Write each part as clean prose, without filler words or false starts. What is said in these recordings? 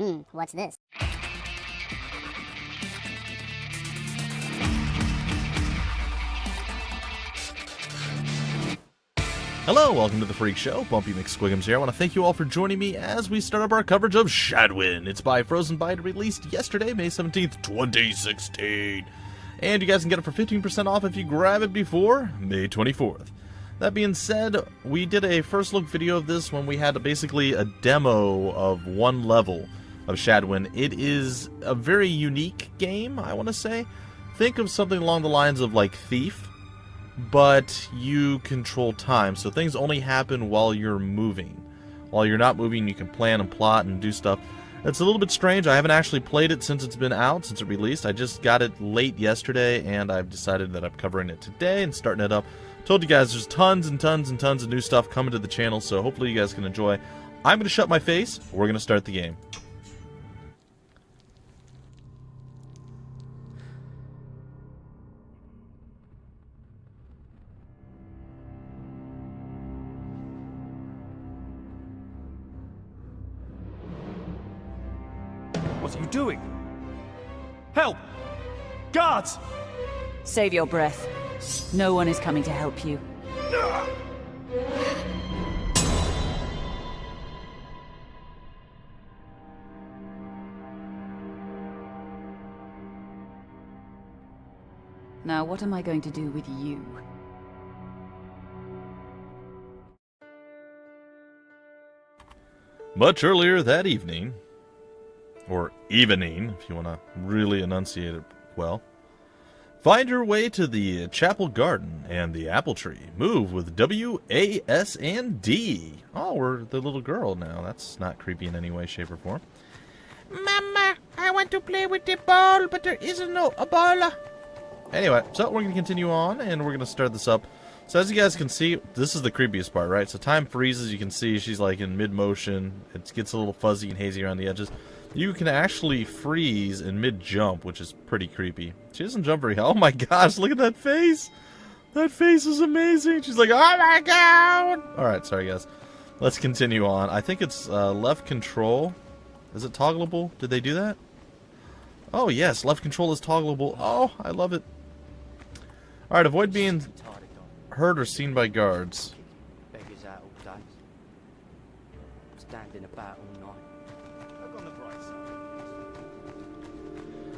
What's this? Hello, welcome to the Freak Show. Bumpy McSquigums here. I want to thank you all for joining me as we start up our coverage of Shadwen. It's by Frozen Byte, released yesterday, May 17th, 2016. And you guys can get it for 15% off if you grab it before May 24th. That being said, we did a first look video of this when we had basically a demo of one level of Shadwen. It is a very unique game, I want to say. Think of something along the lines of like Thief, but you control time, so things only happen while you're moving. While you're not moving, you can plan and plot and do stuff. It's a little bit strange. I haven't actually played it since it's been out, since it released. I just got it late yesterday, and I've decided that I'm covering it today and starting it up. Told you guys there's tons and tons and tons of new stuff coming to the channel, so hopefully you guys can enjoy. I'm going to shut my face. We're going to start the game. What are you doing? Help! Guards! Save your breath. No one is coming to help you. Now, what am I going to do with you? Much earlier that evening, or evening, if you want to really enunciate it well, find your way to the chapel garden and the apple tree. Move with W, A, S, and D. Oh, we're the little girl now. That's not creepy in any way, shape, or form. Mama, I want to play with the ball, but there isn't a ball. Anyway, so we're going to continue on, and we're going to start this up. So as you guys can see, this is the creepiest part, right? So time freezes. You can see she's like in mid-motion. It gets a little fuzzy and hazy around the edges. You can actually freeze in mid-jump, which is pretty creepy. She doesn't jump very high. Oh my gosh, look at that face! That face is amazing! She's like, oh my god! Alright, sorry guys. Let's continue on. I think it's left control. Is it toggleable? Did they do that? Oh yes, left control is toggleable. Oh, I love it. Alright, avoid being heard or seen by guards. Beggars out all day. Standing about all night.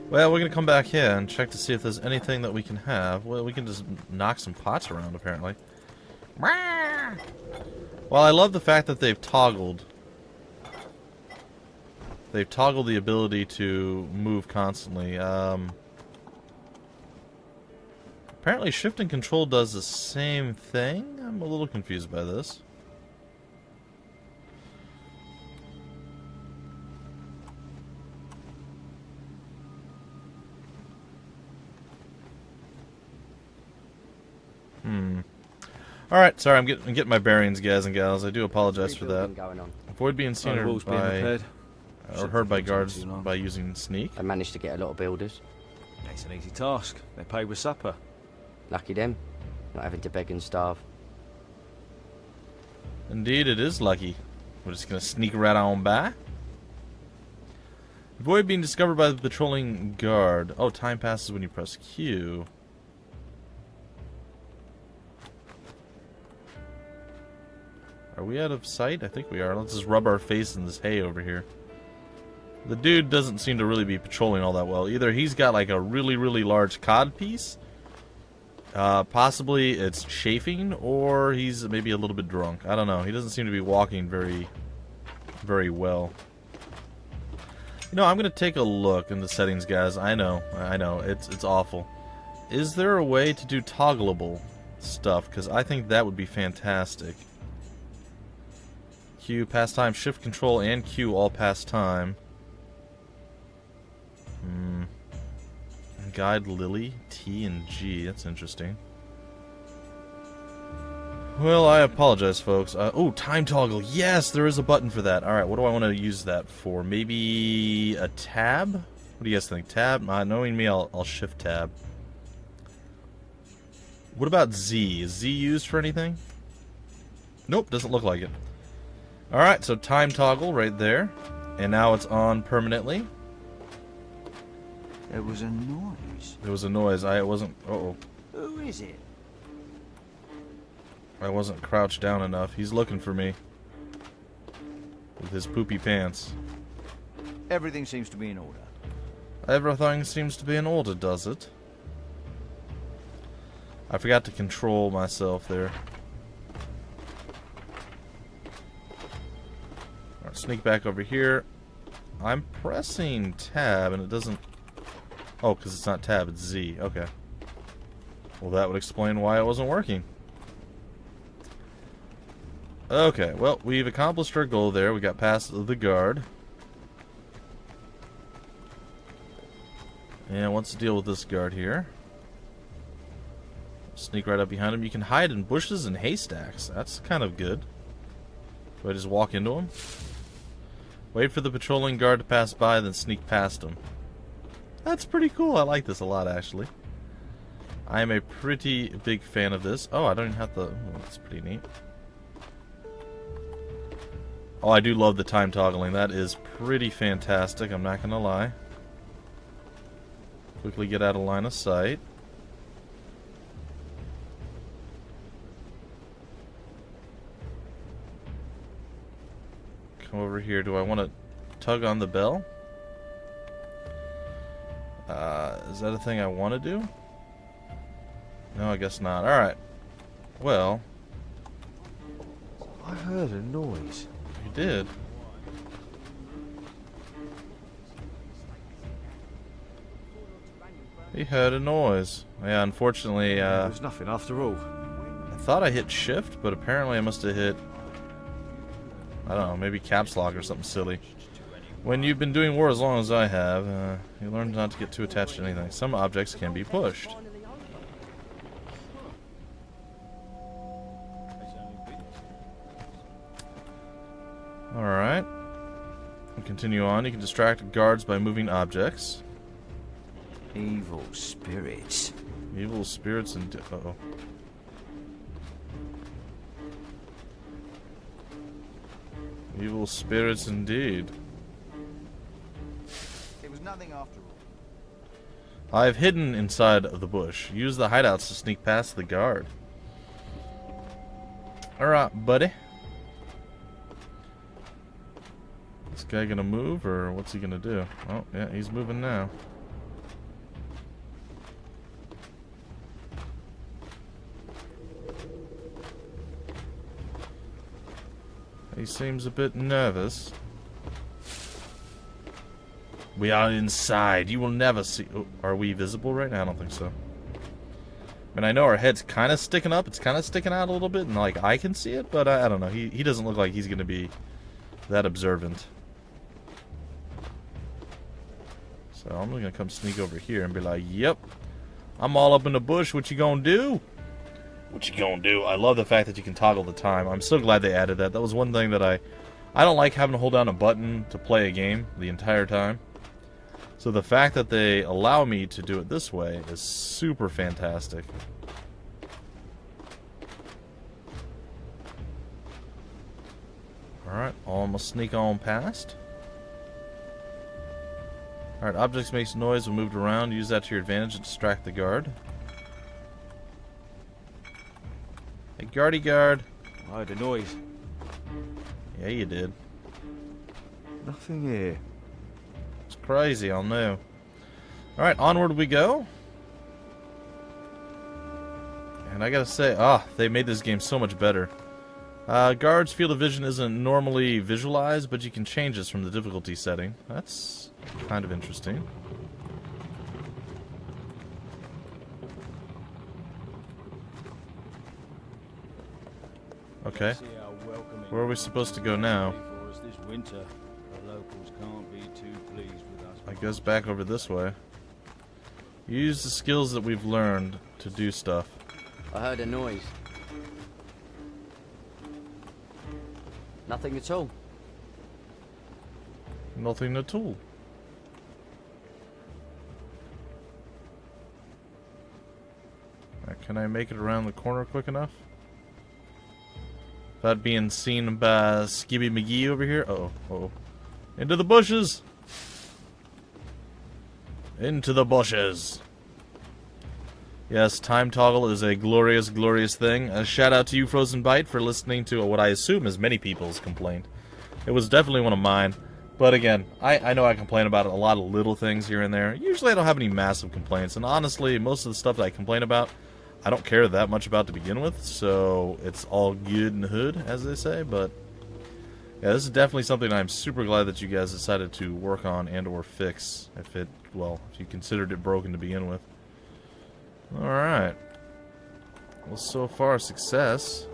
Well, we're going to come back here and check to see if there's anything that we can have. Well, we can just knock some pots around, apparently. Well, I love the fact that they've toggled. They've toggled the ability to move constantly. Apparently, shift and control does the same thing. I'm a little confused by this. Alright, sorry, I'm getting my bearings, guys and gals. I do apologize for that. Avoid being seen or heard by guards by using sneak. I managed to get a lot of builders. It's an easy task. They pay with supper. Lucky them. Not having to beg and starve. Indeed, it is lucky. We're just going to sneak right on by. Avoid being discovered by the patrolling guard. Oh, time passes when you press Q. Are we out of sight? I think we are. Let's just rub our face in this hay over here. The dude doesn't seem to really be patrolling all that well. Either he's got like a really, really large cod piece. Possibly it's chafing, or he's maybe a little bit drunk. I don't know. He doesn't seem to be walking very, very well. You know, I'm going to take a look in the settings, guys. I know. It's awful. Is there a way to do toggleable stuff? Because I think that would be fantastic. Q, pass time, shift control, and Q all pass time. Guide Lily, T and G. That's interesting. Well, I apologize, folks. Oh, time toggle. Yes, there is a button for that. Alright, what do I want to use that for? Maybe a tab? What do you guys think? Tab? Knowing me, I'll shift tab. What about Z? Is Z used for anything? Nope, doesn't look like it. Alright, so time toggle right there. And now it's on permanently. There was a noise. There was a noise. I wasn't... Uh-oh. Who is it? I wasn't crouched down enough. He's looking for me. With his poopy pants. Everything seems to be in order. Everything seems to be in order, does it? I forgot to control myself there. Alright, sneak back over here. I'm pressing tab and it doesn't... Oh, because it's not tab, it's Z. Okay. Well, that would explain why it wasn't working. Okay, well, we've accomplished our goal there. We got past the guard. And let's deal with this guard here. Sneak right up behind him. You can hide in bushes and haystacks. That's kind of good. Do I just walk into him? Wait for the patrolling guard to pass by, then sneak past him. That's pretty cool. I like this a lot, actually. I am a pretty big fan of this. Oh, I don't even have to... Oh, that's pretty neat. Oh, I do love the time toggling. That is pretty fantastic. I'm not going to lie. Quickly get out of line of sight. Come over here. Do I want to tug on the bell? Is that a thing I want to do? No, I guess not. Alright. Well. I heard a noise. You did. He heard a noise. Yeah, unfortunately, There was nothing after all. I thought I hit shift, but apparently I must have hit... I don't know, maybe caps lock or something silly. When you've been doing war as long as I have, you learn not to get too attached to anything. Some objects can be pushed. Alright. We'll continue on. You can distract guards by moving objects. Evil spirits. Evil spirits and... Uh-oh. Evil spirits indeed. It was nothing after all. I've hidden inside of the bush. Use the hideouts to sneak past the guard. Alright, buddy. This guy gonna move, or what's he gonna do? Oh, yeah, he's moving now. He seems a bit nervous. We are inside. You will never see... Oh, are we visible right now? I don't think so. I mean, I know our head's kind of sticking up. It's kind of sticking out a little bit, and, like, I can see it, but I don't know. He doesn't look like he's going to be that observant. So I'm going to come sneak over here and be like, yep, I'm all up in the bush. What you going to do? What you gonna do? I love the fact that you can toggle the time. I'm so glad they added that. That was one thing that I don't like having to hold down a button to play a game the entire time. So the fact that they allow me to do it this way is super fantastic. Alright, almost sneak on past. Alright, objects makes noise when moved around. Use that to your advantage to distract the guard. Hey, guardy guard. I heard a noise. Yeah, you did. Nothing here. It's crazy, I'll know. Alright, onward we go. And I gotta say, they made this game so much better. Guard's field of vision isn't normally visualized, but you can change this from the difficulty setting. That's kind of interesting. Okay. Where are we supposed to go now? I guess back over this way. Use the skills that we've learned to do stuff. I heard a noise. Nothing at all. Nothing at all. Can I make it around the corner quick enough? Without being seen by Skibby McGee over here? Uh-oh. Into the bushes! Into the bushes! Yes, time toggle is a glorious, glorious thing. A shout out to you, Frozen Bite, for listening to what I assume is many people's complaint. It was definitely one of mine. But again, I know I complain about a lot of little things here and there. Usually I don't have any massive complaints. And honestly, most of the stuff that I complain about, I don't care that much about to begin with. So it's all good in the hood, as they say. But yeah, this is definitely something I'm super glad that you guys decided to work on and or fix. If you considered it broken to begin with. Alright. Well, so far, success.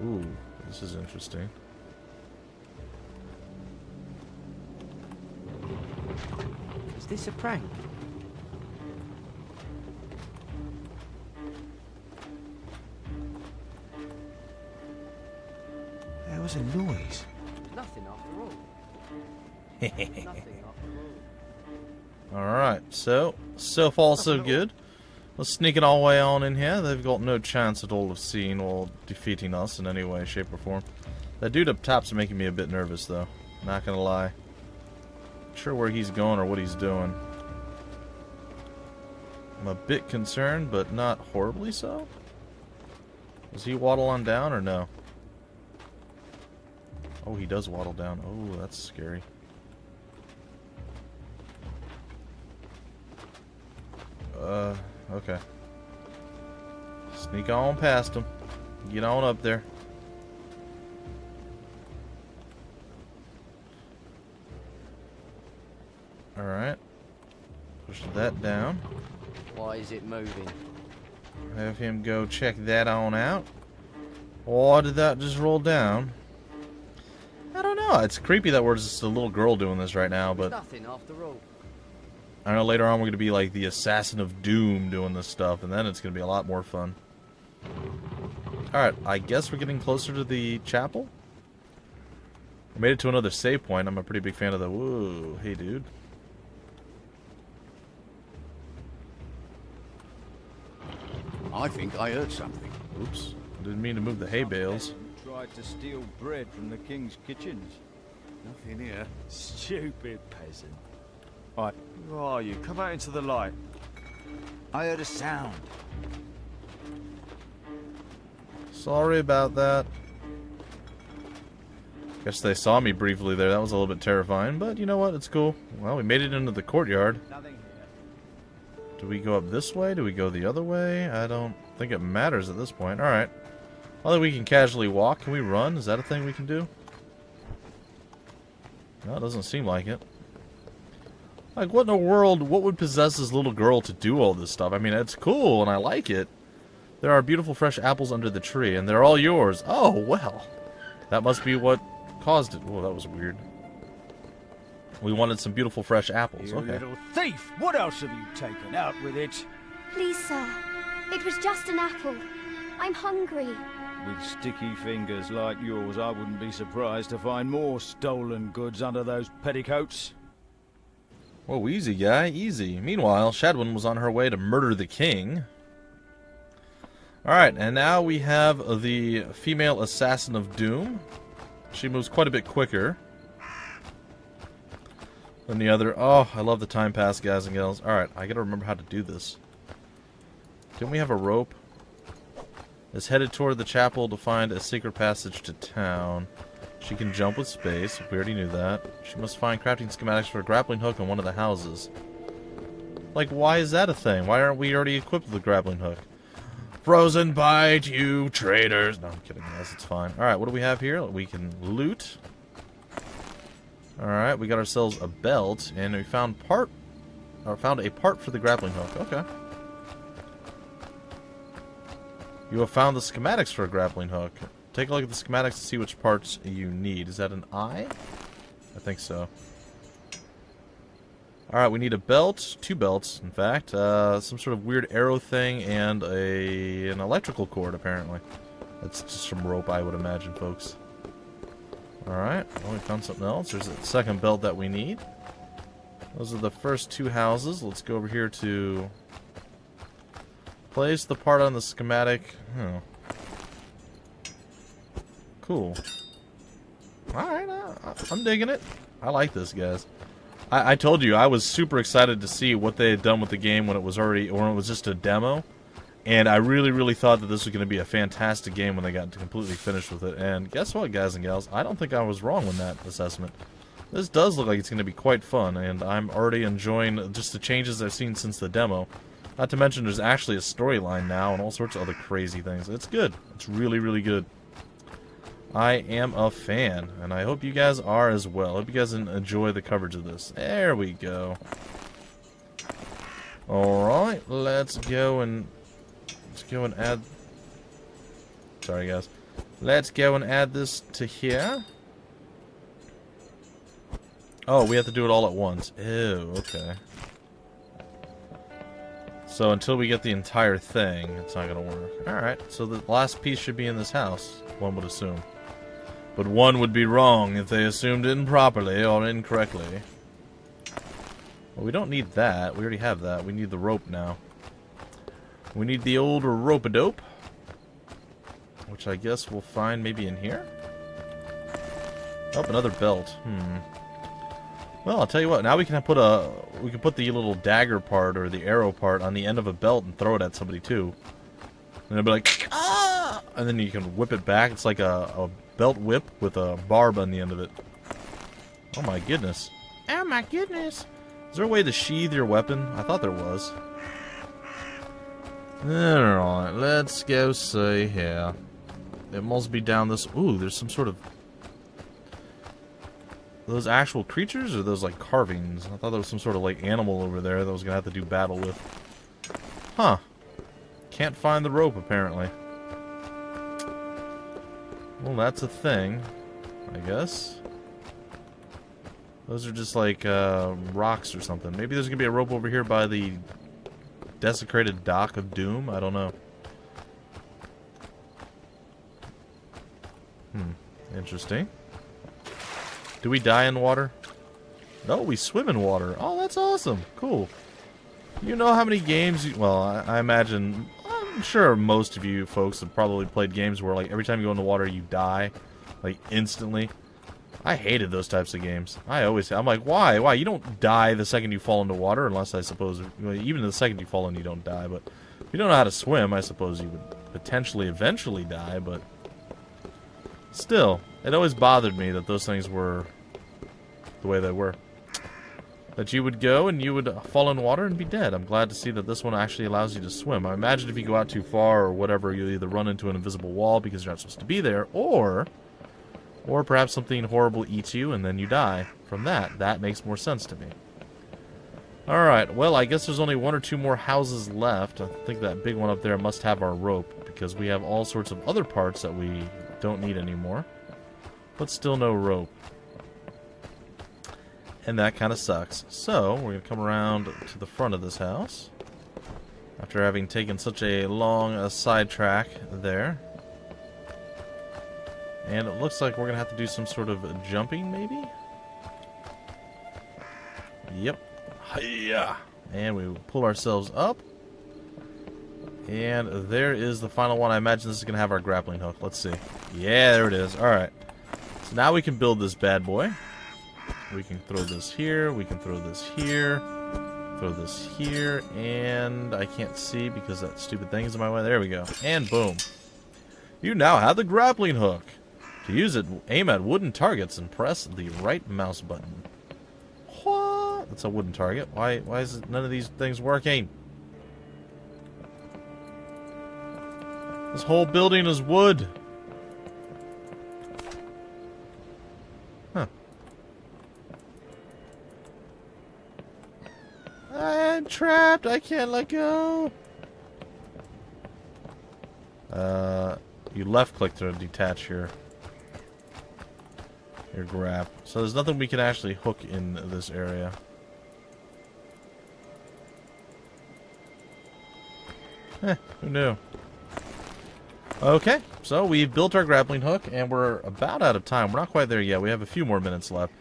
Ooh, this is interesting. Is this a prank? There was a noise. Nothing after all. Nothing after all. Alright, so far so good. Let's sneak it all the way on in here. They've got no chance at all of seeing or defeating us in any way, shape, or form. That dude up top's making me a bit nervous, though. Not gonna lie. Not sure where he's going or what he's doing. I'm a bit concerned, but not horribly so. Does he waddle on down or no? Oh, he does waddle down. Oh, that's scary. Okay. Sneak on past him. Get on up there. Alright. Push that down. Why is it moving? Have him go check that on out. Why did that just roll down? I don't know. It's creepy that we're just a little girl doing this right now, but Nothing after all. I know later on we're going to be like the Assassin of Doom doing this stuff, and then it's going to be a lot more fun. Alright, I guess we're getting closer to the chapel. I made it to another save point. I'm a pretty big fan of the... Whoa, hey dude. I think I heard something. Oops. Didn't mean to move the hay bales. Tried to steal bread from the king's kitchens. Nothing here. Stupid peasant. Right, who are you? Come out into the light. I heard a sound. Sorry about that. Guess they saw me briefly there. That was a little bit terrifying, but you know what? It's cool. Well, we made it into the courtyard. Nothing here. Do we go up this way? Do we go the other way? I don't think it matters at this point. Alright. Well, we can casually walk. Can we run? Is that a thing we can do? No, it doesn't seem like it. Like, what in the world, what would possess this little girl to do all this stuff? I mean, it's cool, and I like it. There are beautiful fresh apples under the tree, and they're all yours. Oh, well. That must be what caused it. Whoa, that was weird. We wanted some beautiful fresh apples. You Okay. little thief! What else have you taken? Out with it! Please, sir. It was just an apple. I'm hungry. With sticky fingers like yours, I wouldn't be surprised to find more stolen goods under those petticoats. Whoa, easy, guy. Easy. Meanwhile, Shadwen was on her way to murder the king. Alright, and now we have the female assassin of doom. She moves quite a bit quicker than the other. Oh, I love the time pass, guys and gals. Alright, I gotta remember how to do this. Didn't we have a rope? Is headed toward the chapel to find a secret passage to town. She can jump with space. We already knew that. She must find crafting schematics for a grappling hook in one of the houses. Like, why is that a thing? Why aren't we already equipped with a grappling hook? Frozen Bite, you traitors! No, I'm kidding, guys. It's fine. Alright, what do we have here? We can loot. Alright, we got ourselves a belt, and we found a part for the grappling hook. Okay. You have found the schematics for a grappling hook. Take a look at the schematics to see which parts you need. Is that an eye? I think so. Alright, we need a belt. 2 belts, in fact. Some sort of weird arrow thing and an electrical cord, apparently. That's just some rope, I would imagine, folks. Alright, well, we found something else. There's a second belt that we need. Those are the first 2 houses. Let's go over here to... place the part on the schematic. Oh. Cool. Alright, I'm digging it. I like this, guys. I told you, I was super excited to see what they had done with the game when it was already, or when it was just a demo. And I really, really thought that this was going to be a fantastic game when they got completely finished with it. And guess what, guys and gals? I don't think I was wrong with that assessment. This does look like it's going to be quite fun, and I'm already enjoying just the changes I've seen since the demo. Not to mention there's actually a storyline now and all sorts of other crazy things. It's good. It's really, really good. I am a fan, and I hope you guys are as well. I hope you guys enjoy the coverage of this. There we go. Alright, let's go and add... Sorry, guys. Let's go and add this to here. Oh, we have to do it all at once. Ew, okay. So until we get the entire thing, it's not going to work. Alright, so the last piece should be in this house, one would assume. But one would be wrong if they assumed improperly or incorrectly. Well, we don't need that. We already have that. We need the rope now. We need the old rope-a-dope, which I guess we'll find maybe in here? Oh, another belt. Well, I'll tell you what. Now we can put the little dagger part or the arrow part on the end of a belt and throw it at somebody too. And it'll be like, ah! And then you can whip it back. It's like a belt whip with a barb on the end of it. Oh my goodness. Oh my goodness. Is there a way to sheathe your weapon? I thought there was. Alright, let's go see here. It must be down this... Ooh, there's some sort of... Those actual creatures or those like carvings? I thought there was some sort of like animal over there that I was gonna have to do battle with. Huh. Can't find the rope apparently. Well, that's a thing, I guess. Those are just like rocks or something. Maybe there's gonna be a rope over here by the desecrated dock of doom. I don't know. Interesting. Do we die in water? No, we swim in water. Oh, that's awesome. Cool. You know how many games... Well, I imagine... I'm sure most of you folks have probably played games where, like, every time you go in the water, you die. Like, instantly. I hated those types of games. I'm like, why? Why? You don't die the second you fall into water, unless I suppose... Even the second you fall in, you don't die, but... If you don't know how to swim, I suppose you would potentially eventually die, but... Still, it always bothered me that those things were the way they were. That you would go and you would fall in water and be dead. I'm glad to see that this one actually allows you to swim. I imagine if you go out too far or whatever, you'll either run into an invisible wall because you're not supposed to be there, or perhaps something horrible eats you and then you die from that. That makes more sense to me. Alright, well, I guess there's only one or two more houses left. I think that big one up there must have our rope because we have all sorts of other parts that we don't need anymore, but still no rope, and that kind of sucks. So we're gonna come around to the front of this house after having taken such a long sidetrack there, and it looks like we're gonna have to do some sort of jumping, maybe. Yep. Hiya! And we pull ourselves up. And there is the final one. I imagine this is going to have our grappling hook. Let's see. Yeah, there it is. Alright. So now we can build this bad boy. We can throw this here. We can throw this here. Throw this here. And I can't see because that stupid thing is in my way. There we go. And boom. You now have the grappling hook. To use it, aim at wooden targets and press the right mouse button. What? That's a wooden target. Why is none of these things working? This whole building is wood. Huh. I'm trapped. I can't let go. You left click to detach your grab. So there's nothing we can actually hook in this area. Who knew? Okay, so we've built our grappling hook, and we're about out of time. We're not quite there yet. We have a few more minutes left.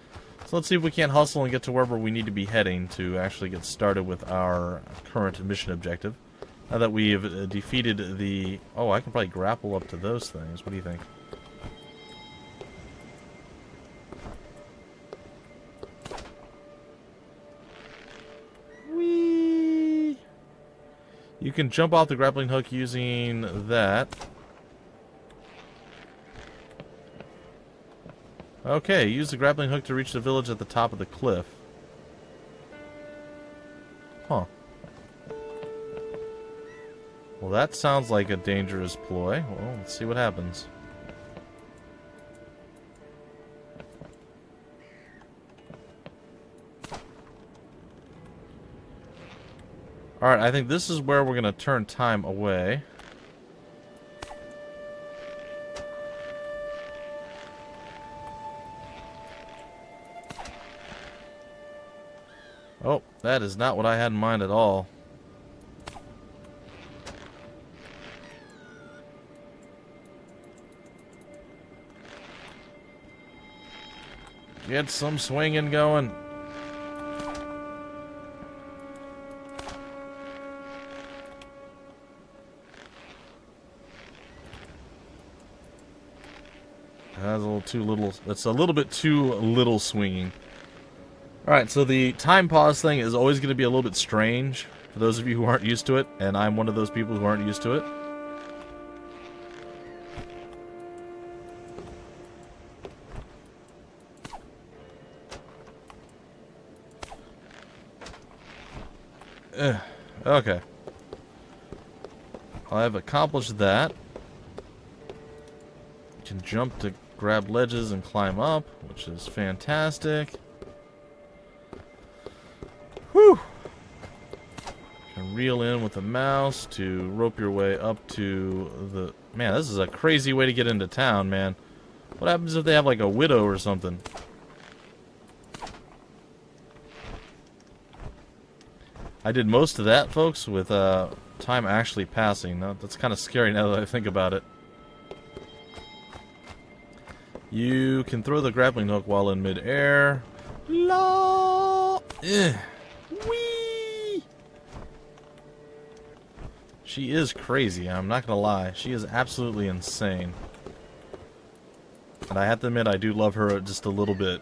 So let's see if we can't hustle and get to wherever we need to be heading to actually get started with our current mission objective. Now that we've defeated the... Oh, I can probably grapple up to those things. What do you think? You can jump off the grappling hook using that. Okay, use the grappling hook to reach the village at the top of the cliff. Huh. Well, that sounds like a dangerous ploy. Well, let's see what happens. Alright, I think this is where we're going to turn time away. Oh, that is not what I had in mind at all. Get some swinging going. That's a little too little. That's a little bit too little swinging. Alright, so the time pause thing is always going to be a little bit strange for those of you who aren't used to it, and I'm one of those people who aren't used to it. Okay. I've accomplished that. Can jump to grab ledges and climb up, which is fantastic. Whew! Can reel in with the mouse to rope your way up to the... Man, this is a crazy way to get into town, man. What happens if they have like a widow or something? I did most of that, folks, with time actually passing. Now, that's kind of scary now that I think about it. You can throw the grappling hook while in midair. La! Whee! She is crazy, I'm not gonna lie. She is absolutely insane. And I have to admit, I do love her just a little bit.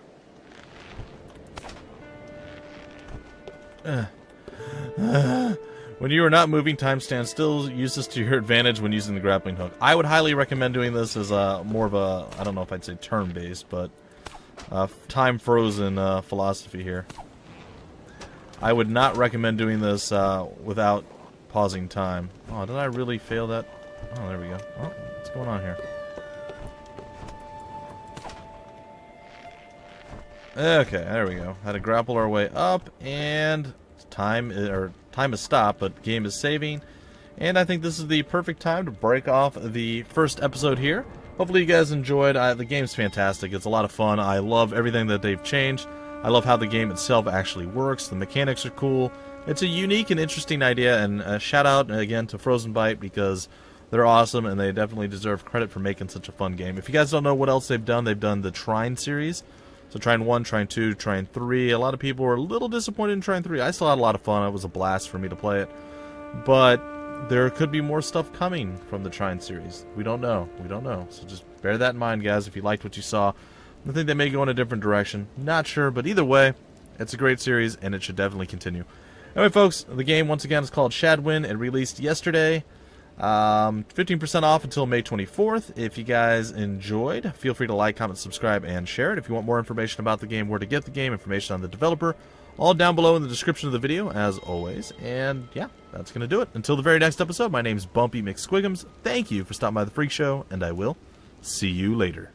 When you are not moving, time stands still. Use this to your advantage when using the grappling hook. I would highly recommend doing this as more of a, I don't know if I'd say turn-based, but time-frozen philosophy here. I would not recommend doing this without pausing time. Oh, did I really fail that? Oh, there we go. Oh, what's going on here? Okay, there we go. Had to grapple our way up, and time is stopped, but game is saving. And I think this is the perfect time to break off the first episode here. Hopefully you guys enjoyed. The game's fantastic. It's a lot of fun. I love everything that they've changed. I love how the game itself actually works. The mechanics are cool. It's a unique and interesting idea, and shout out again to Frozen Byte because they're awesome and they definitely deserve credit for making such a fun game. If you guys don't know what else they've done the Trine series. So Trine 1, Trine 2, Trine 3. A lot of people were a little disappointed in Trine 3. I still had a lot of fun. It was a blast for me to play it. But there could be more stuff coming from the Trine series. We don't know. We don't know. So just bear that in mind, guys, if you liked what you saw. I think they may go in a different direction. Not sure, but either way, it's a great series, and it should definitely continue. Anyway, folks, the game, once again, is called Shadwen. It released yesterday. 15% off until May 24th. If you guys enjoyed, feel free to like, comment, subscribe, and share it. If you want more information about the game, where to get the game, information on the developer, all down below in the description of the video, as always. And yeah, that's going to do it. Until the very next episode, my name's Bumpy McSquigums. Thank you for stopping by the Freak Show, and I will see you later.